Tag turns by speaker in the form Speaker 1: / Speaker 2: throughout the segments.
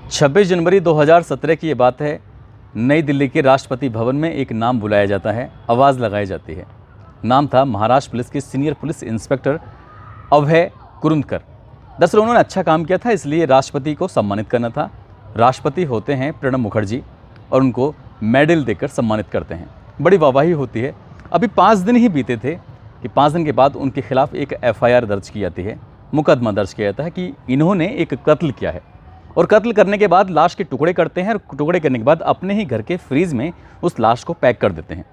Speaker 1: 26 जनवरी 2017 की ये बात है। नई दिल्ली के राष्ट्रपति भवन में एक नाम बुलाया जाता है, आवाज़ लगाई जाती है। नाम था महाराष्ट्र पुलिस के सीनियर पुलिस इंस्पेक्टर अभय कुरुंदकर। दरअसल उन्होंने अच्छा काम किया था, इसलिए राष्ट्रपति को सम्मानित करना था। राष्ट्रपति होते हैं प्रणब मुखर्जी और उनको मेडल देकर सम्मानित करते हैं। बड़ी वाहवाही होती है। अभी 5 दिन ही बीते थे कि 5 दिन के बाद उनके खिलाफ एक FIR दर्ज की जाती है, मुकदमा दर्ज किया जाता है कि इन्होंने एक कत्ल किया है। और कत्ल करने के बाद लाश के टुकड़े करते हैं और टुकड़े करने के बाद अपने ही घर के फ्रीज में उस लाश को पैक कर देते हैं।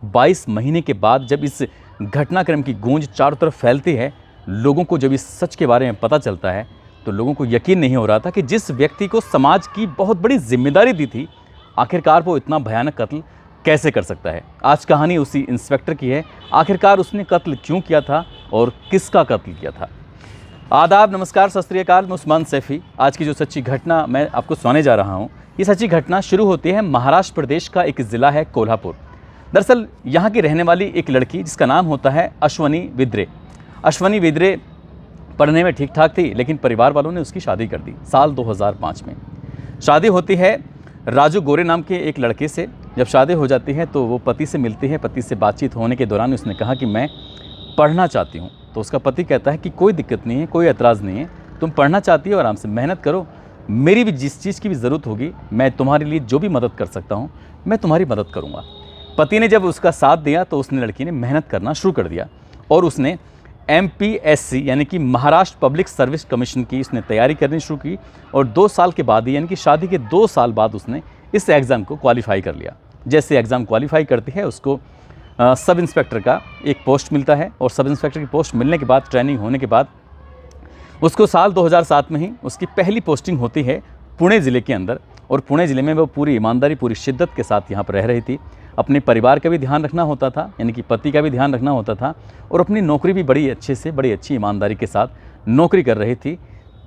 Speaker 1: 22 महीने के बाद जब इस घटनाक्रम की गूंज चारों तरफ फैलती है, लोगों को जब इस सच के बारे में पता चलता है, तो लोगों को यकीन नहीं हो रहा था कि जिस व्यक्ति को समाज की बहुत बड़ी जिम्मेदारी दी थी, आखिरकार वो इतना भयानक कत्ल कैसे कर सकता है। आज कहानी उसी इंस्पेक्टर की है। आखिरकार उसने कत्ल क्यों किया था और किसका कत्ल किया था। आदाब, नमस्कार, सत श्री अकाल। मैं उस्मान सैफी। आज की जो सच्ची घटना मैं आपको सुनाने जा रहा हूँ, ये सच्ची घटना शुरू होती है महाराष्ट्र प्रदेश का एक ज़िला है कोल्हापुर। दरअसल यहाँ की रहने वाली एक लड़की जिसका नाम होता है अश्वनी विद्रे। अश्वनी विद्रे पढ़ने में ठीक ठाक थी, लेकिन परिवार वालों ने उसकी शादी कर दी साल 2005 में। शादी होती है राजू गोरे नाम के एक लड़के से। जब शादी हो जाती है तो वो पति से मिलती है। पति से बातचीत होने के दौरान उसने कहा कि मैं पढ़ना चाहती हूँ। तो उसका पति कहता है कि कोई दिक्कत नहीं है, कोई एतराज़ नहीं है, तुम पढ़ना चाहती हो, आराम से मेहनत करो। मेरी भी जिस चीज़ की भी ज़रूरत होगी, मैं तुम्हारे लिए जो भी मदद कर सकता हूँ, मैं तुम्हारी मदद करूँगा। पति ने जब उसका साथ दिया तो उसने लड़की ने मेहनत करना शुरू कर दिया और उसने MPSC यानी कि महाराष्ट्र पब्लिक सर्विस कमीशन की उसने तैयारी करनी शुरू की। और 2 साल के बाद यानी कि शादी के 2 साल बाद उसने इस एग्ज़ाम को क्वालिफाई कर लिया। जैसे एग्ज़ाम क्वालिफाई करती है, उसको सब इंस्पेक्टर का एक पोस्ट मिलता है और सब इंस्पेक्टर की पोस्ट मिलने के बाद, ट्रेनिंग होने के बाद, उसको साल 2007 में ही उसकी पहली पोस्टिंग होती है पुणे ज़िले के अंदर। और पुणे ज़िले में वो पूरी ईमानदारी, पूरी शिद्दत के साथ यहाँ पर रह रही थी। अपने परिवार का भी ध्यान रखना होता था, यानी कि पति का भी ध्यान रखना होता था, और अपनी नौकरी भी बड़ी अच्छी ईमानदारी के साथ नौकरी कर रही थी।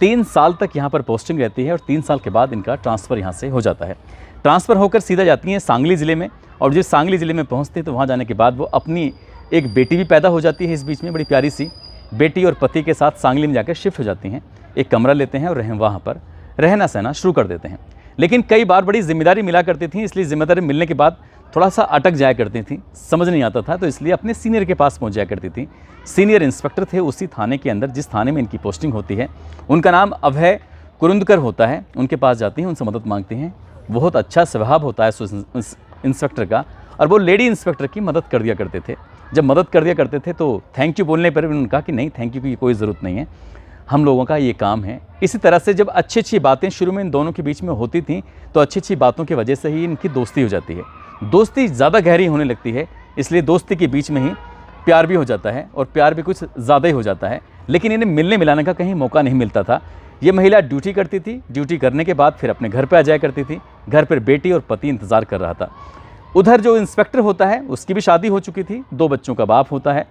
Speaker 1: 3 साल तक यहाँ पर पोस्टिंग रहती है और 3 साल के बाद इनका ट्रांसफ़र यहाँ से हो जाता है। ट्रांसफ़र होकर सीधा जाती हैं सांगली ज़िले में। और जब सांगली ज़िले में पहुँचती है तो वहाँ जाने के बाद वो अपनी एक बेटी भी पैदा हो जाती है। इस बीच में बड़ी प्यारी सी बेटी और पति के साथ सांगली में जाकर शिफ्ट हो जाती हैं। एक कमरा लेते हैं और वहाँ पर रहना सहना शुरू कर देते हैं। लेकिन कई बार बड़ी जिम्मेदारी मिला करती थी, इसलिए जिम्मेदारी मिलने के बाद थोड़ा सा अटक जाया करती थी, समझ नहीं आता था, तो इसलिए अपने सीनियर के पास पहुँच जाया करती थी। सीनियर इंस्पेक्टर थे उसी थाने के अंदर जिस थाने में इनकी पोस्टिंग होती है। उनका नाम अभय कुरुंदकर होता है। उनके पास जाती हैं, उनसे मदद मांगती हैं। बहुत अच्छा स्वभाव होता है उस इंस्पेक्टर का, और वो लेडी इंस्पेक्टर की मदद कर दिया करते थे। जब मदद कर दिया करते थे तो थैंक यू बोलने पर भी उन्होंने कहा कि नहीं, थैंक यू की कोई ज़रूरत नहीं है, हम लोगों का ये काम है। इसी तरह से जब अच्छी बातें शुरू में इन दोनों के बीच में होती थी तो अच्छी बातों की वजह से ही इनकी दोस्ती हो जाती है। दोस्ती ज़्यादा गहरी होने लगती है, इसलिए दोस्ती के बीच में ही प्यार भी हो जाता है और प्यार भी कुछ ज़्यादा ही हो जाता है। लेकिन इन्हें मिलने मिलाने का कहीं मौका नहीं मिलता था। ये महिला ड्यूटी करती थी, ड्यूटी करने के बाद फिर अपने घर पर आ जाया करती थी। घर पर बेटी और पति इंतज़ार कर रहा था। उधर जो इंस्पेक्टर होता है उसकी भी शादी हो चुकी थी, 2 बच्चों का बाप होता है।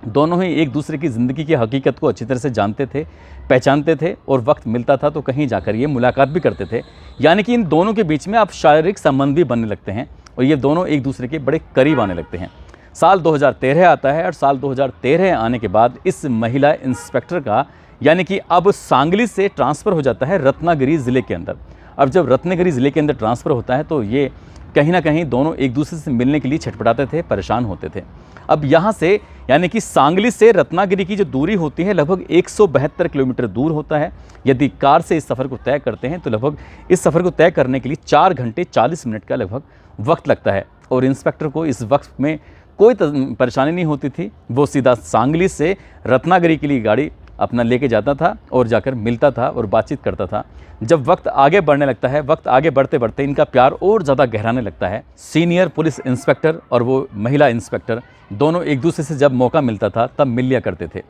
Speaker 1: दोनों ही एक दूसरे की ज़िंदगी की हकीकत को अच्छी तरह से जानते थे, पहचानते थे, और वक्त मिलता था तो कहीं जाकर ये मुलाकात भी करते थे। यानी कि इन दोनों के बीच में अब शारीरिक संबंध भी बनने लगते हैं और ये दोनों एक दूसरे के बड़े करीब आने लगते हैं। साल 2013 आता है और साल 2013 आने के बाद इस महिला इंस्पेक्टर का यानी कि अब सांगली से ट्रांसफ़र हो जाता है रत्नागिरी ज़िले के अंदर। अब जब रत्नागिरी ज़िले के अंदर ट्रांसफ़र होता है तो ये कहीं ना कहीं दोनों एक दूसरे से मिलने के लिए छटपटाते थे, परेशान होते थे। अब यहाँ से यानी कि सांगली से रत्नागिरी की जो दूरी होती है लगभग 172 किलोमीटर दूर होता है। यदि कार से इस सफ़र को तय करते हैं तो लगभग इस सफ़र को तय करने के लिए 4 घंटे 40 मिनट का लगभग वक्त लगता है। और इंस्पेक्टर को इस वक्त में कोई परेशानी नहीं होती थी। वो सीधा सांगली से रत्नागिरी के लिए गाड़ी अपना लेके जाता था और जाकर मिलता था और बातचीत करता था। जब वक्त आगे बढ़ने लगता है, वक्त आगे बढ़ते बढ़ते इनका प्यार और ज़्यादा गहराने लगता है। सीनियर पुलिस इंस्पेक्टर और वो महिला इंस्पेक्टर दोनों एक दूसरे से जब मौका मिलता था तब मिल लिया करते थे।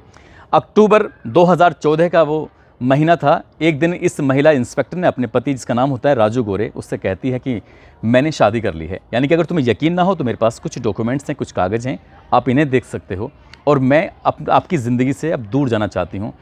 Speaker 1: अक्टूबर 2014 का वो महीना था। एक दिन इस महिला इंस्पेक्टर ने अपने पति, जिसका नाम होता है राजू गोरे, उससे कहती है कि मैंने शादी कर ली है। यानी कि अगर तुम्हें यकीन ना हो तो मेरे पास कुछ डॉक्यूमेंट्स हैं, कुछ कागज़ हैं, आप इन्हें देख सकते हो, और मैं आपकी ज़िंदगी से अब दूर जाना चाहती हूँ।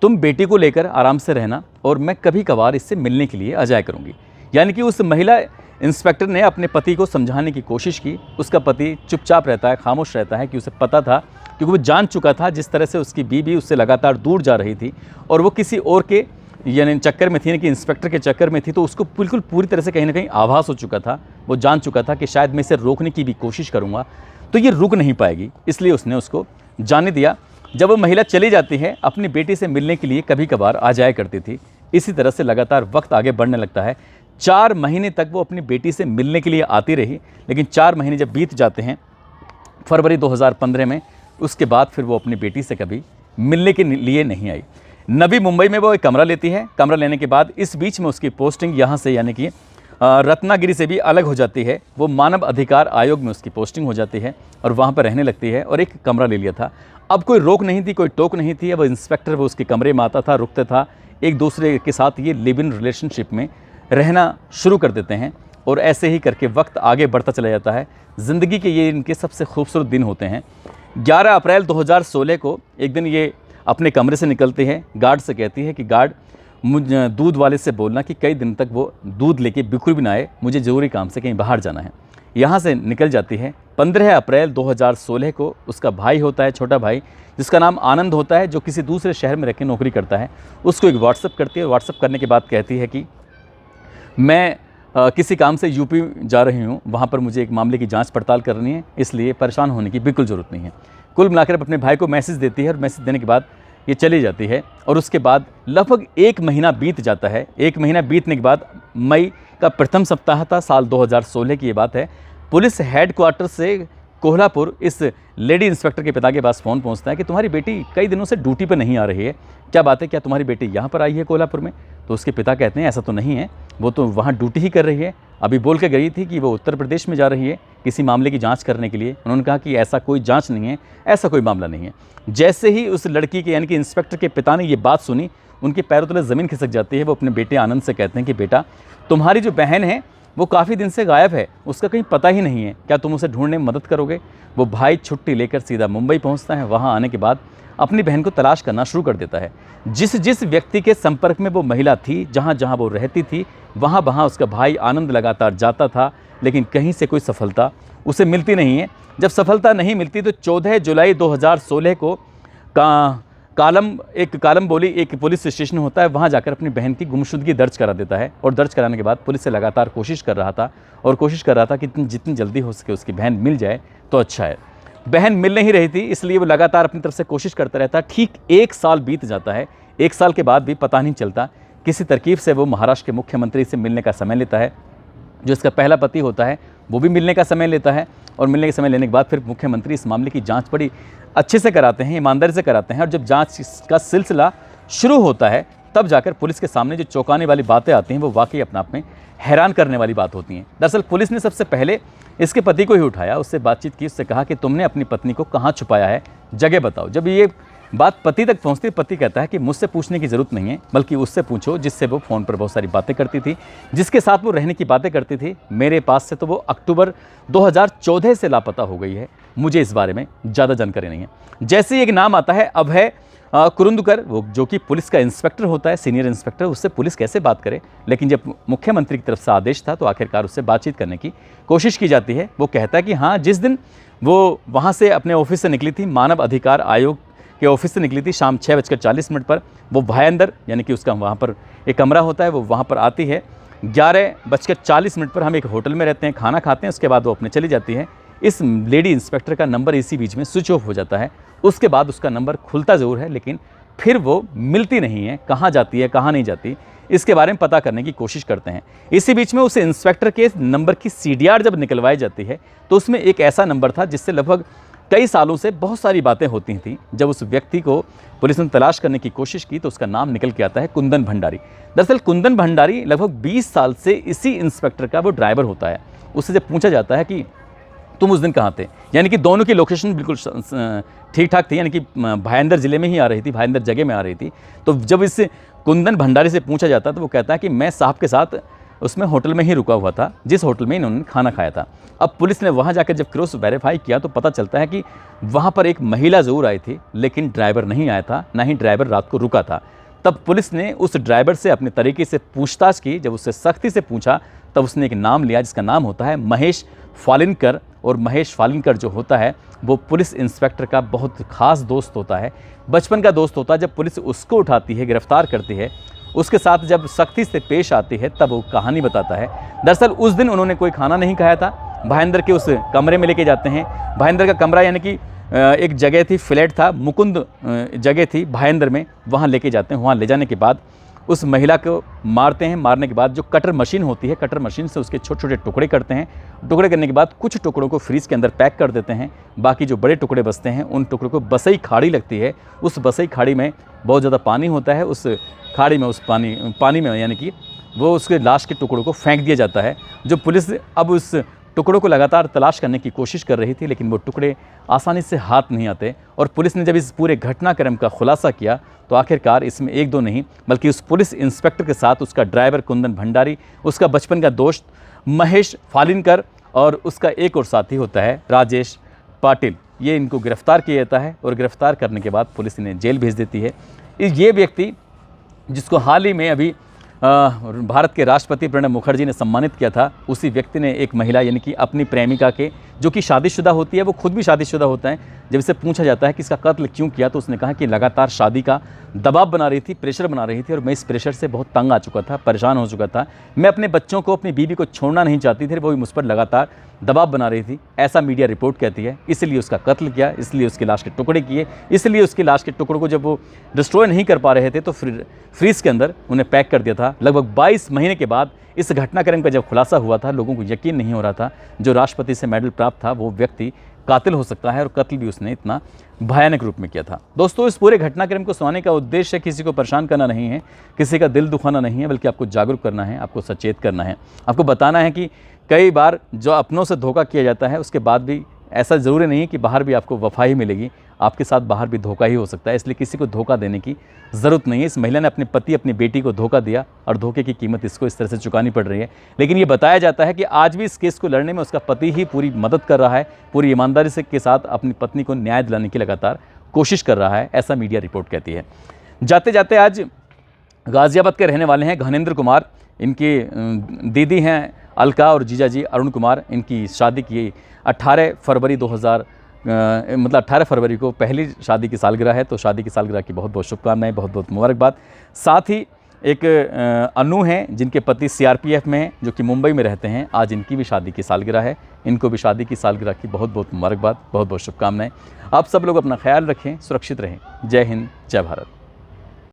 Speaker 1: तुम बेटी को लेकर आराम से रहना और मैं कभी कभार इससे मिलने के लिए आ जाया करूँगी। यानी कि उस महिला इंस्पेक्टर ने अपने पति को समझाने की कोशिश की। उसका पति चुपचाप रहता है, खामोश रहता है, कि उसे पता था, क्योंकि वो जान चुका था जिस तरह से उसकी बीवी उससे लगातार दूर जा रही थी और वो किसी और के यानी चक्कर में थी, यानी कि इंस्पेक्टर के चक्कर में थी, तो उसको बिल्कुल पूरी तरह से कहीं ना कहीं आभास हो चुका था, वो जान चुका था कि शायद मैं इसे रोकने की भी कोशिश करूँगा तो ये रुक नहीं पाएगी, इसलिए उसने उसको जाने दिया। जब वो महिला चली जाती है, अपनी बेटी से मिलने के लिए कभी कभार आ जाया करती थी। इसी तरह से लगातार वक्त आगे बढ़ने लगता है। 4 महीने तक वो अपनी बेटी से मिलने के लिए आती रही, लेकिन 4 महीने जब बीत जाते हैं फरवरी 2015 में, उसके बाद फिर वो अपनी बेटी से कभी मिलने के लिए नहीं आई। नवी मुंबई में वो एक कमरा लेती है। कमरा लेने के बाद इस बीच में उसकी पोस्टिंग यहाँ से यानी कि रत्नागिरी से भी अलग हो जाती है। वो मानव अधिकार आयोग में उसकी पोस्टिंग हो जाती है और वहाँ पर रहने लगती है और एक कमरा ले लिया था। अब कोई रोक नहीं थी, कोई टोक नहीं थी। अब इंस्पेक्टर वो उसके कमरे में आता था, रुकता था, एक दूसरे के साथ ये लिव इन रिलेशनशिप में रहना शुरू कर देते हैं और ऐसे ही करके वक्त आगे बढ़ता चला जाता है। ज़िंदगी के ये इनके सबसे खूबसूरत दिन होते हैं। 11 अप्रैल 2016 को एक दिन ये अपने कमरे से निकलती है, गार्ड से कहती है कि गार्ड दूध वाले से बोलना कि कई दिन तक वो दूध लेके बिल्कुल भी ना आए, मुझे ज़रूरी काम से कहीं बाहर जाना है। यहाँ से निकल जाती है। 15 अप्रैल 2016 को उसका भाई होता है, छोटा भाई, जिसका नाम आनंद होता है, जो किसी दूसरे शहर में रह के नौकरी करता है, उसको एक व्हाट्सअप करती है। व्हाट्सअप करने के बाद कहती है कि मैं किसी काम से यूपी जा रही हूँ, वहाँ पर मुझे एक मामले की जांच पड़ताल करनी है, इसलिए परेशान होने की बिल्कुल ज़रूरत नहीं है। कुल मिलाकर अपने भाई को मैसेज देती है और मैसेज देने के बाद ये चली जाती है। और उसके बाद लगभग 1 महीना बीत जाता है। 1 महीना बीतने के बाद मई का प्रथम सप्ताह था, साल 2016 की ये बात है। पुलिस हेडक्वार्टर से कोल्हापुर इस लेडी इंस्पेक्टर के पिता के पास फ़ोन पहुंचता है कि तुम्हारी बेटी कई दिनों से ड्यूटी पर नहीं आ रही है, क्या बात है, क्या तुम्हारी बेटी यहाँ पर आई है कोल्हापुर में? तो उसके पिता कहते हैं ऐसा तो नहीं है, वो तो वहाँ ड्यूटी ही कर रही है, अभी बोल के गई थी कि वो उत्तर प्रदेश में जा रही है किसी मामले की जांच करने के लिए। उन्होंने कहा कि ऐसा कोई जांच नहीं है, ऐसा कोई मामला नहीं है। जैसे ही उस लड़की के यानी कि इंस्पेक्टर के पिता ने ये बात सुनी, उनके पैरों तले ज़मीन खिसक जाती है। वो अपने बेटे आनंद से कहते हैं कि बेटा, तुम्हारी जो बहन है वो काफ़ी दिन से गायब है, उसका कहीं पता ही नहीं है, क्या तुम उसे ढूंढने में मदद करोगे? वो भाई छुट्टी लेकर सीधा मुंबई पहुंचता है। वहां आने के बाद अपनी बहन को तलाश करना शुरू कर देता है। जिस जिस व्यक्ति के संपर्क में वो महिला थी, जहां जहां वो रहती थी, वहां वहां उसका भाई आनंद लगातार जाता था, लेकिन कहीं से कोई सफलता उसे मिलती नहीं है। जब सफलता नहीं मिलती तो 14 जुलाई 2016 को कालम बोली एक पुलिस स्टेशन होता है, वहाँ जाकर अपनी बहन की गुमशुदगी दर्ज करा देता है। और दर्ज कराने के बाद पुलिस से लगातार कोशिश कर रहा था कि जितनी जल्दी हो सके उसकी बहन मिल जाए तो अच्छा है। बहन मिल नहीं रही थी, इसलिए वो लगातार अपनी तरफ से कोशिश करता रहता। ठीक 1 साल बीत जाता है। 1 साल के बाद भी पता नहीं चलता। किसी तरकीब से वो महाराष्ट्र के मुख्यमंत्री से मिलने का समय लेता है। जो इसका पहला पति होता है वो भी मिलने का समय लेता है, और मिलने के समय लेने के बाद फिर मुख्यमंत्री इस मामले की जांच बड़ी अच्छे से कराते हैं, ईमानदारी से कराते हैं। और जब जांच का सिलसिला शुरू होता है, तब जाकर पुलिस के सामने जो चौंकाने वाली बातें आती हैं वो वाकई अपने आप में हैरान करने वाली बात होती हैं। दरअसल पुलिस ने सबसे पहले इसके पति को ही उठाया, उससे बातचीत की, उससे कहा कि तुमने अपनी पत्नी को कहाँ छुपाया है, जगह बताओ। जब ये बात पति तक पहुंचती, पति कहता है कि मुझसे पूछने की ज़रूरत नहीं है, बल्कि उससे पूछो जिससे वो फ़ोन पर बहुत सारी बातें करती थी, जिसके साथ वो रहने की बातें करती थी। मेरे पास से तो वो अक्टूबर 2014 से लापता हो गई है, मुझे इस बारे में ज़्यादा जानकारी नहीं है। जैसे ही एक नाम आता है अभय कुरुंदकर, वो जो कि पुलिस का इंस्पेक्टर होता है, सीनियर इंस्पेक्टर, उससे पुलिस कैसे बात करे। लेकिन जब मुख्यमंत्री की तरफ से आदेश था तो आखिरकार उससे बातचीत करने की कोशिश की जाती है। वो कहता है कि हाँ, जिस दिन वो वहाँ से अपने ऑफिस से निकली थी, मानव अधिकार आयोग के ऑफिस से निकली थी, शाम 6:40 पर वो भायंदर यानी कि उसका वहाँ पर एक कमरा होता है, वो वहाँ पर आती है। 11:40 पर हम एक होटल में रहते हैं, खाना खाते हैं, उसके बाद वो अपने चली जाती है। इस लेडी इंस्पेक्टर का नंबर इसी बीच में स्विच ऑफ हो जाता है। उसके बाद उसका नंबर खुलता ज़रूर है, लेकिन फिर वो मिलती नहीं है। कहाँ जाती है, कहाँ नहीं जाती, इसके बारे में पता करने की कोशिश करते हैं। इसी बीच में उस इंस्पेक्टर के नंबर की CDR जब निकलवाई जाती है तो उसमें एक ऐसा नंबर था जिससे लगभग कई सालों से बहुत सारी बातें होती थी। जब उस व्यक्ति को पुलिस ने तलाश करने की कोशिश की तो उसका नाम निकल के आता है कुंदन भंडारी। दरअसल कुंदन भंडारी लगभग 20 साल से इसी इंस्पेक्टर का वो ड्राइवर होता है। उससे जब पूछा जाता है कि तुम उस दिन कहाँ थे, यानी कि दोनों की लोकेशन बिल्कुल ठीक ठाक थी, यानी कि भायंदर ज़िले में ही आ रही थी, भायंदर जगह में आ रही थी। तो जब इस कुंदन भंडारी से पूछा जाता तो वो कहता है कि मैं साहब के साथ उसमें होटल में ही रुका हुआ था, जिस होटल में इन्होंने खाना खाया था। अब पुलिस ने वहाँ जाकर जब क्रॉस वेरीफाई किया तो पता चलता है कि वहाँ पर एक महिला ज़रूर आई थी, लेकिन ड्राइवर नहीं आया था, ना ही ड्राइवर रात को रुका था। तब पुलिस ने उस ड्राइवर से अपने तरीके से पूछताछ की। जब उससे सख्ती से पूछा तब उसने एक नाम लिया, जिसका नाम होता है महेश फालिनकर। और महेश फालिनकर जो होता है वो पुलिस इंस्पेक्टर का बहुत खास दोस्त होता है, बचपन का दोस्त होता है। जब पुलिस उसको उठाती है, गिरफ्तार करती है, उसके साथ जब सख्ती से पेश आती है तब वो कहानी बताता है। दरअसल उस दिन उन्होंने कोई खाना नहीं खाया था। भाईंदर के उस कमरे में लेके जाते हैं। भाईंदर का कमरा यानी कि एक जगह थी, फ्लैट था, मुकुंद जगह थी भाईंदर में, वहाँ लेके जाते हैं। वहाँ ले जाने के बाद उस महिला को मारते हैं। मारने के बाद जो कटर मशीन होती है, कटर मशीन से उसके छोटे छोटे टुकड़े करते हैं। टुकड़े करने के बाद कुछ टुकड़ों को फ्रीज के अंदर पैक कर देते हैं। बाकी जो बड़े टुकड़े बचते हैं उन टुकड़ों को बसई खाड़ी लगती है। उस बसई खाड़ी में बहुत ज़्यादा पानी होता है। उस खाड़ी में, उस पानी में यानी कि वो उसके लाश के टुकड़ों को फेंक दिया जाता है। जो पुलिस अब उस टुकड़ों को लगातार तलाश करने की कोशिश कर रही थी, लेकिन वो टुकड़े आसानी से हाथ नहीं आते। और पुलिस ने जब इस पूरे घटनाक्रम का खुलासा किया तो आखिरकार इसमें एक दो नहीं बल्कि उस पुलिस इंस्पेक्टर के साथ उसका ड्राइवर कुंदन भंडारी, उसका बचपन का दोस्त महेश फालिनकर और उसका एक और साथी होता है राजेश पाटिल, ये इनको गिरफ्तार किया जाता है। और गिरफ्तार करने के बाद पुलिस इन्हें जेल भेज देती है। ये व्यक्ति जिसको हाल ही में अभी भारत के राष्ट्रपति प्रणब मुखर्जी ने सम्मानित किया था, उसी व्यक्ति ने एक महिला यानी कि अपनी प्रेमिका के, जो कि शादीशुदा होती है, वो खुद भी शादीशुदा होता है, जब इससे पूछा जाता है कि इसका कत्ल क्यों किया तो उसने कहा कि लगातार शादी का दबाव बना रही थी, प्रेशर बना रही थी और मैं इस प्रेशर से बहुत तंग आ चुका था, परेशान हो चुका था। मैं अपने बच्चों को, अपनी बीवी को छोड़ना नहीं चाहती थी, वो भी मुझ पर लगातार दबाव बना रही थी, ऐसा मीडिया रिपोर्ट कहती है। इसलिए उसका कत्ल किया, इसलिए उसकी लाश के टुकड़े किए, इसलिए उसकी लाश के टुकड़ों को जब वो डिस्ट्रॉय नहीं कर पा रहे थे तो फ्रीज के अंदर उन्हें पैक कर दिया था। लगभग 22 महीने के बाद इस घटनाक्रम का जब खुलासा हुआ था, लोगों को यकीन नहीं हो रहा था जो राष्ट्रपति से मेडल प्राप्त था वो व्यक्ति कातिल हो सकता है, और कत्ल भी उसने इतना भयानक रूप में किया था। दोस्तों, इस पूरे घटनाक्रम को सुनाने का उद्देश्य किसी को परेशान करना नहीं है, किसी का दिल दुखाना नहीं है, बल्कि आपको जागरूक करना है, आपको सचेत करना है, आपको बताना है कि कई बार जो अपनों से धोखा किया जाता है उसके बाद भी ऐसा ज़रूरी नहीं है कि बाहर भी आपको वफा ही मिलेगी, आपके साथ बाहर भी धोखा ही हो सकता है। इसलिए किसी को धोखा देने की ज़रूरत नहीं है। इस महिला ने अपने पति, अपनी बेटी को धोखा दिया और धोखे की कीमत इसको इस तरह से चुकानी पड़ रही है। लेकिन ये बताया जाता है कि आज भी इस केस को लड़ने में उसका पति ही पूरी मदद कर रहा है, पूरी ईमानदारी से के साथ अपनी पत्नी को न्याय दिलाने की लगातार कोशिश कर रहा है, ऐसा मीडिया रिपोर्ट कहती है। जाते जाते आज गाज़ियाबाद के रहने वाले हैं घनेंद्र कुमार, इनकी दीदी हैं अलका और जीजाजी अरुण कुमार। इनकी शादी की 18 फरवरी 2000 मतलब 18 फरवरी को पहली शादी की सालगिरह है, तो शादी की सालगिरह की बहुत बहुत शुभकामनाएं, बहुत बहुत मुबारकबाद। साथ ही एक अनु हैं जिनके पति सीआरपीएफ में हैं, जो कि मुंबई में रहते हैं, आज इनकी भी शादी की सालगिरह है। इनको भी शादी की सालगिरह की बहुत बहुत मुबारकबाद, बहुत बहुत शुभकामनाएं। आप सब लोग अपना ख्याल रखें, सुरक्षित रहें। जय हिंद, जय भारत।